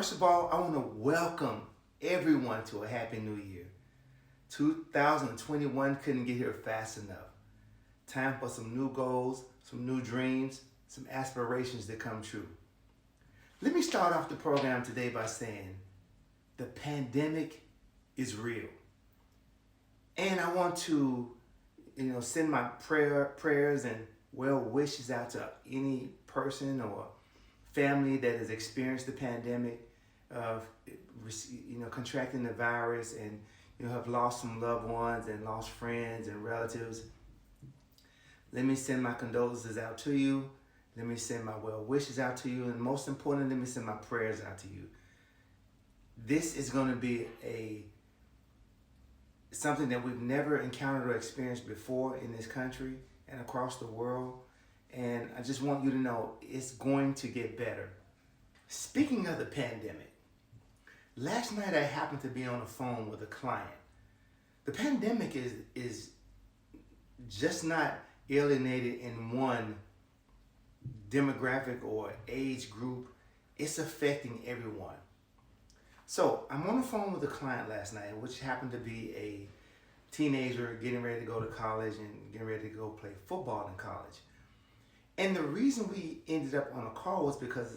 First of all, I want to welcome everyone to a Happy New Year. 2021 couldn't get here fast enough. Time for some new goals, some new dreams, some aspirations to come true. Let me start off the program today by saying the pandemic is real. And I want to, send my prayers and well wishes out to any person or family that has experienced the pandemic of, contracting the virus and, have lost some loved ones and lost friends and relatives. Let me send my condolences out to you. Let me send my well wishes out to you. And most importantly, let me send my prayers out to you. This is going to be something that we've never encountered or experienced before in this country and across the world. And I just want you to know it's going to get better. Speaking of the pandemic, last night I happened to be on the phone with a client. The pandemic is just not alienated in one demographic or age group. It's affecting everyone. So I'm on the phone with a client last night, which happened to be a teenager getting ready to go to college and getting ready to go play football in college. And the reason we ended up on a call was because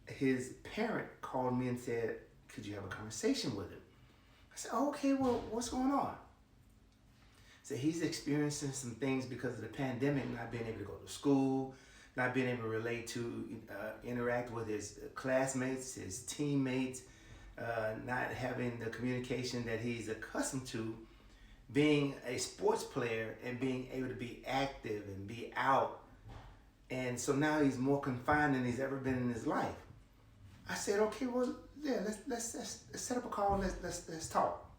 his parent called me and said, could you have a conversation with him? I said, oh, okay, well, what's going on? So he's experiencing some things because of the pandemic, not being able to go to school, not being able to relate to, interact with his classmates, his teammates, not having the communication that he's accustomed to, being a sports player and being able to be active and be out. And so now he's more confined than he's ever been in his life. I said, okay, well, yeah, let's set up a call. Let's talk.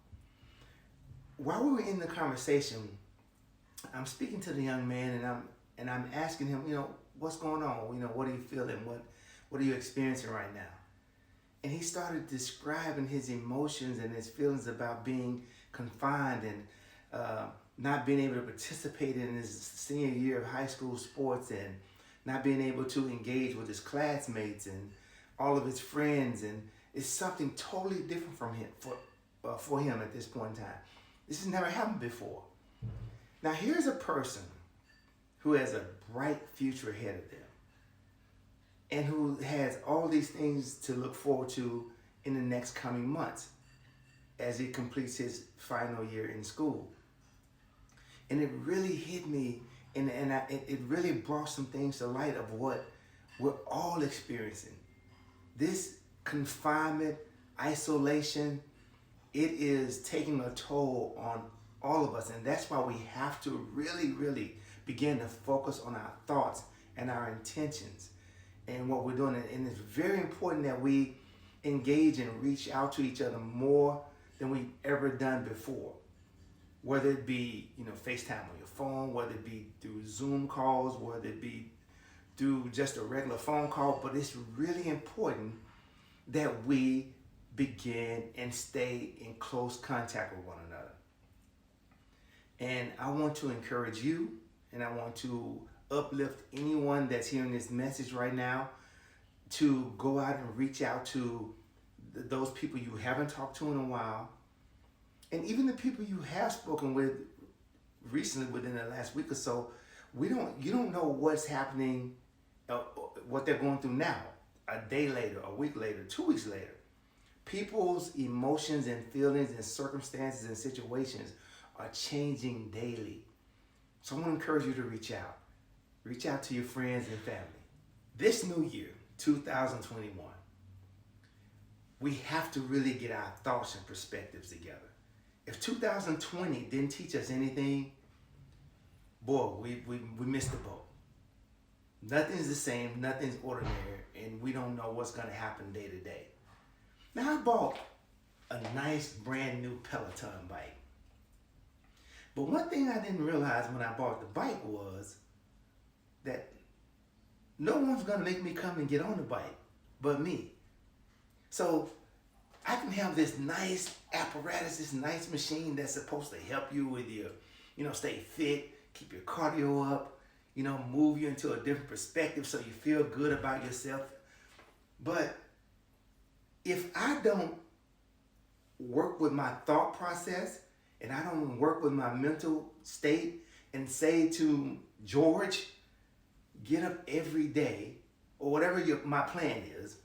While we were in the conversation, I'm speaking to the young man and I'm asking him, what's going on? What are you feeling? What are you experiencing right now? And he started describing his emotions and his feelings about being confined and not being able to participate in his senior year of high school sports and not being able to engage with his classmates and all of his friends. And it's something totally different from him for him at this point in time. This has never happened before. Now here's a person who has a bright future ahead of them and who has all these things to look forward to in the next coming months as he completes his final year in school. And it really hit me, and it really brought some things to light of what we're all experiencing. This confinement, isolation, it is taking a toll on all of us. And that's why we have to really, really begin to focus on our thoughts and our intentions and what we're doing. And it's very important that we engage and reach out to each other more than we've ever done before. Whether it be, FaceTime on your phone, whether it be through Zoom calls, whether it be through just a regular phone call. But it's really important that we begin and stay in close contact with one another. And I want to encourage you, and I want to uplift anyone that's hearing this message right now to go out and reach out to those people you haven't talked to in a while, and even the people you have spoken with recently within the last week or so. You don't know what's happening, what they're going through now, a day later, a week later, 2 weeks later. People's emotions and feelings and circumstances and situations are changing daily. So I want to encourage you to reach out. Reach out to your friends and family. This new year, 2021, we have to really get our thoughts and perspectives together. If 2020 didn't teach us anything, boy, we missed the boat. Nothing's the same, nothing's ordinary, and we don't know what's going to happen day to day. Now, I bought a nice brand new Peloton bike. But one thing I didn't realize when I bought the bike was that no one's going to make me come and get on the bike but me. So I can have this nice apparatus, this nice machine that's supposed to help you with your, stay fit, keep your cardio up, move you into a different perspective so you feel good about yourself. But if I don't work with my thought process and I don't work with my mental state and say to George, get up every day, or whatever my plan is,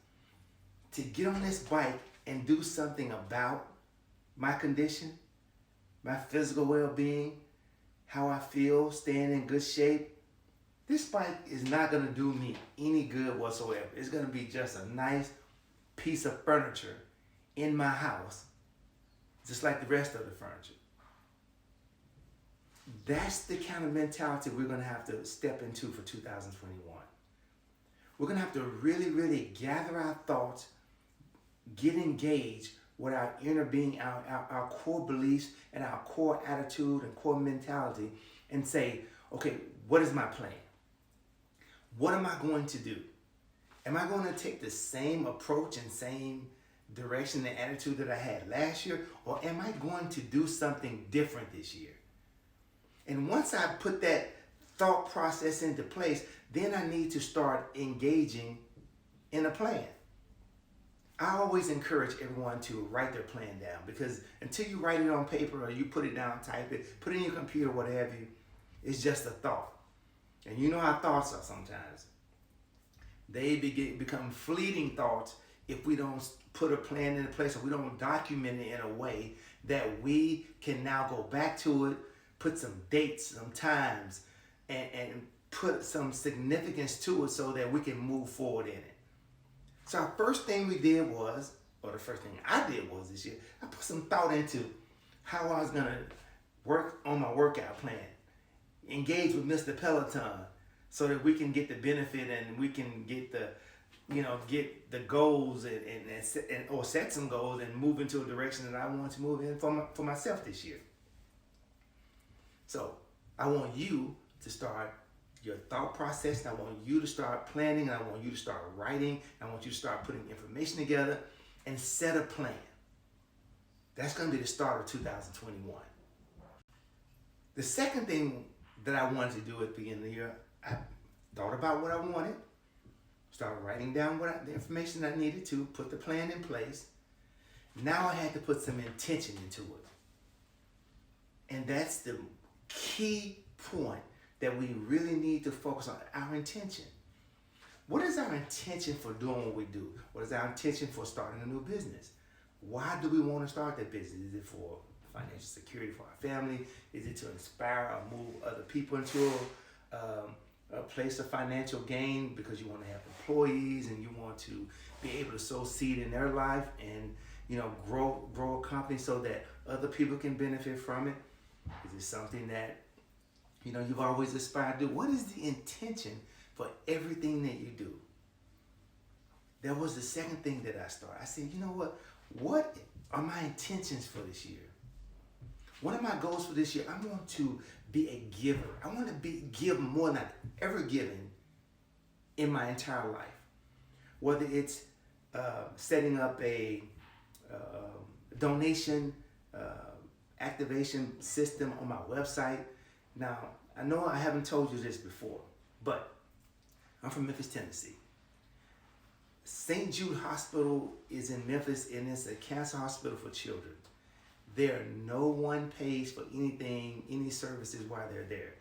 to get on this bike and do something about my condition, my physical well-being, how I feel, staying in good shape, this bike is not going to do me any good whatsoever. It's going to be just a nice piece of furniture in my house, just like the rest of the furniture. That's the kind of mentality we're going to have to step into for 2021. We're going to have to really, really gather our thoughts, get engaged with our inner being, our core beliefs and our core attitude and core mentality, and say, okay, what is my plan? What am I going to do? Am I going to take the same approach and same direction and attitude that I had last year, or am I going to do something different this year? And once I put that thought process into place, then I need to start engaging in a plan. I always encourage everyone to write their plan down, because until you write it on paper or you put it down, type it, put it in your computer, what have you, it's just a thought. And you know how thoughts are sometimes. They become fleeting thoughts if we don't put a plan into place, or we don't document it in a way that we can now go back to it, put some dates, some times, and put some significance to it so that we can move forward in it. So our first thing we did was, or the first thing I did was this year, I put some thought into how I was going to work on my workout plan, engage with Mr. Peloton so that we can get the benefit and we can get the, get the goals and or set some goals and move into a direction that I want to move in for myself this year. So I want you to start your thought process, and I want you to start planning, and I want you to start writing, and I want you to start putting information together and set a plan. That's going to be the start of 2021. The second thing that I wanted to do at the beginning of the year, I thought about what I wanted, started writing down the information I needed to, put the plan in place. Now I had to put some intention into it. And that's the key point that we really need to focus on, our intention. What is our intention for doing what we do? What is our intention for starting a new business? Why do we want to start that business? Is it for financial security for our family? Is it to inspire or move other people into a place of financial gain because you want to have employees and you want to be able to sow seed in their life and grow a company so that other people can benefit from it? Is it something that you've always aspired to do? What is the intention for everything that you do? That was the second thing that I started. I said, you know what? What are my intentions for this year? One of my goals for this year, I want to be a giver. I want to give more than I've ever given in my entire life. Whether it's setting up a donation activation system on my website. Now, I know I haven't told you this before, but I'm from Memphis, Tennessee. St. Jude Hospital is in Memphis, and it's a cancer hospital for children. No one pays for anything, any services while they're there.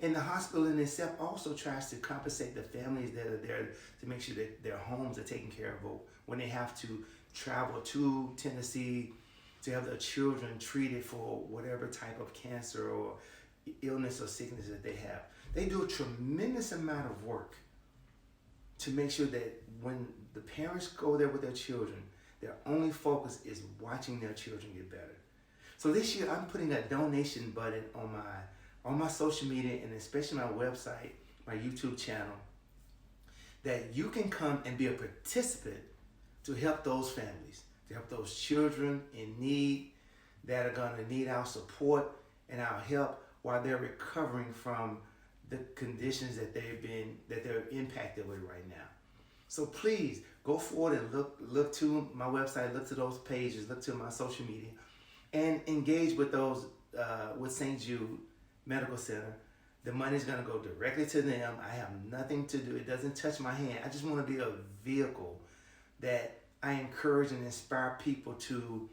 And the hospital in itself also tries to compensate the families that are there to make sure that their homes are taken care of when they have to travel to Tennessee to have their children treated for whatever type of cancer or illness or sickness that they have. They do a tremendous amount of work to make sure that when the parents go there with their children, their only focus is watching their children get better. So this year I'm putting a donation button on my social media and especially my website, my YouTube channel, that you can come and be a participant to help those families, to help those children in need that are going to need our support and our help while they're recovering from the conditions that they're impacted with right now. So please go forward and look to my website, look to those pages, look to my social media, and engage with those with St. Jude Medical Center. The money's going to go directly to them. I have nothing to do. It doesn't touch my hand. I just want to be a vehicle that I encourage and inspire people to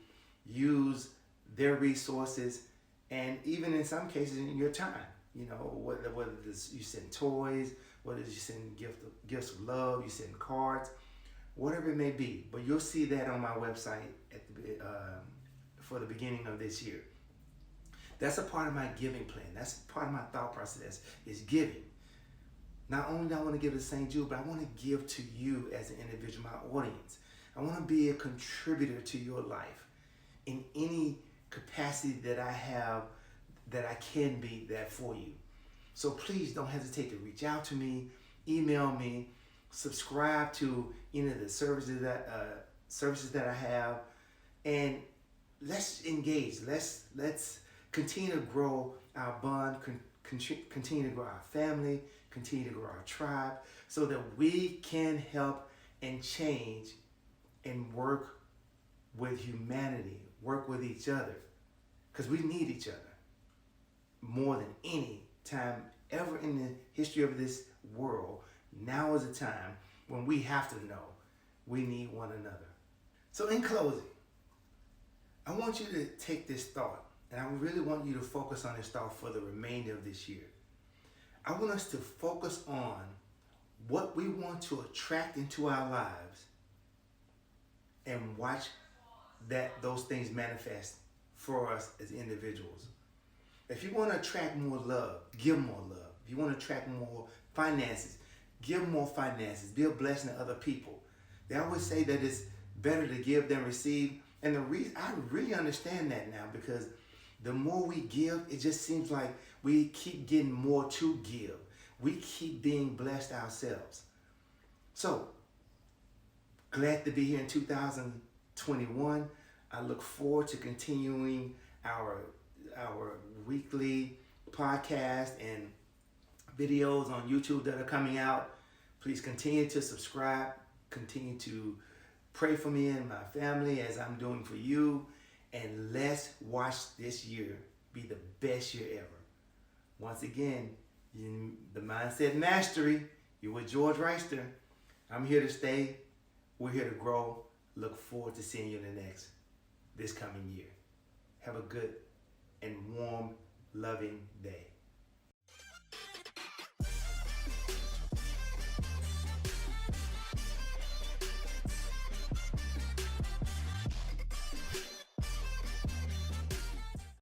use their resources, and even in some cases in your time. You know, whether it's you send toys, whether you send gifts of love, you send cards, whatever it may be. But you'll see that on my website for the beginning of this year. That's a part of my giving plan. That's part of my thought process, is giving. Not only do I want to give to St. Jude, but I want to give to you as an individual, my audience. I want to be a contributor to your life in any capacity that I have, that I can be that for you. So please don't hesitate to reach out to me, email me, subscribe to any of the services that I have, and let's engage. Let's continue to grow our bond, continue to grow our family, continue to grow our tribe, so that we can help and change and work with humanity, work with each other, because we need each other more than any time ever in the history of this world. Now is a time when we have to know we need one another. So in closing, I want you to take this thought, and I really want you to focus on this thought for the remainder of this year. I want us to focus on what we want to attract into our lives and watch those things manifest for us as individuals. If you want to attract more love, give more love. If you want to attract more finances, give more finances. Be a blessing to other people. They always say that it's better to give than receive. And the reason, I really understand that now, because the more we give, it just seems like we keep getting more to give. We keep being blessed ourselves. So, glad to be here in 2021. I look forward to continuing our weekly podcast and videos on YouTube that are coming out. Please continue to subscribe, continue to pray for me and my family as I'm doing for you, and let's watch this year be the best year ever. Once again, the Mindset Mastery, you're with George Wrighster. I'm here to stay. We're here to grow. Look forward to seeing you in this coming year. Have a good and warm, loving day.